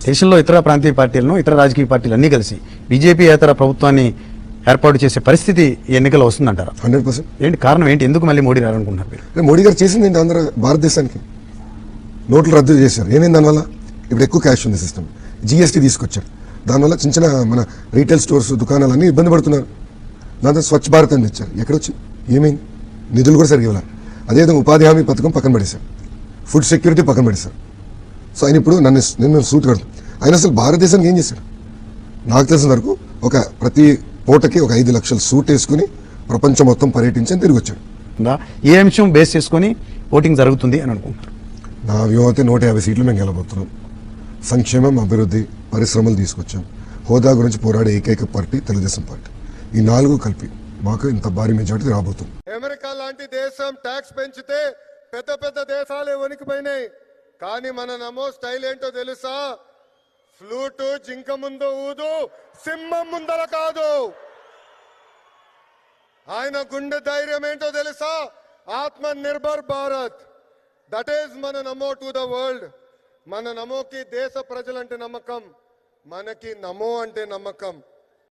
దేశంలో ఇతర ప్రాంతీయ పార్టీలను ఇతర రాజకీయ పార్టీలు అన్నీ కలిసి బీజేపీ ఏతర ప్రభుత్వాన్ని ఏర్పాటు చేసే పరిస్థితి ఎన్నికలు వస్తుందంటారా? 100%. ఏంటి కారణం ఏంటి? ఎందుకు మళ్ళీ మోడీ రావాలనుకుంటున్నారు మీరు? మోడీ గారు చేసింది ఏంటి? ఆంధ్ర భారతదేశానికి నోట్లు రద్దు చేశారు. ఏమైంది దానివల్ల? ఇప్పుడు ఎక్కువ క్యాష్ ఉంది సిస్టమ్. జిఎస్టీ తీసుకొచ్చారు. దానివల్ల చిన్న చిన్న మన రీటైల్ స్టోర్స్ దుకాణాలన్నీ ఇబ్బంది పడుతున్నారు. దాంతో స్వచ్ఛ భారత్ అని తెచ్చారు. ఎక్కడొచ్చింది? ఏమైంది? నిధులు కూడా సరిగ్గా ఇవ్వాలి. అదేవిధంగా ఉపాధి హామీ పథకం పక్కన పడేశారు. ఫుడ్ సెక్యూరిటీ పక్కన పడేశారు. సో ఆయన ఇప్పుడు నిన్ను సూట్ కడతాం. ఆయన అసలు భారతదేశానికి ఏం చేశాడు? నాకు తెలిసిన వరకు ప్రతి పూటకి 5 లక్షల సూట్ వేసుకుని ప్రపంచం మొత్తం పర్యటించి తిరిగి వచ్చాడు. ఏ అంశం బేస్ చేసుకుని ఓటింగ్ జరుగుతుంది అని అనుకుంటున్నారు? నా వ్యూహం అయితే 150 సీట్లు మేము గెలబోతున్నాం. సంక్షేమం, అభివృద్ధి, పరిశ్రమలు తీసుకొచ్చాం. హోదా గురించి పోరాడే ఏకైక పార్టీ తెలుగుదేశం పార్టీ. ఈ 4 కలిపి మాకు ఇంత భారీ మెజార్టీ రాబోతుంది. అమెరికా లాంటి దేశం ట్యాక్స్ పెంచితే పెద్ద పెద్ద దేశాలే వణికిపోయినాయి. కానీ మన నమో స్టైల్ ఏంటో తెలుసా? ఫ్లూటు జింక ముందు ఊదు, సింహం ముందర కాదు. ఆయన గుండె ధైర్యం ఏంటో తెలుసా? ఆత్మ నిర్భర్ భారత్. దట్ ఈస్ మన నమో టు ద వరల్డ్. మన నమోకి దేశ ప్రజలంటే నమ్మకం, మనకి నమో అంటే నమ్మకం.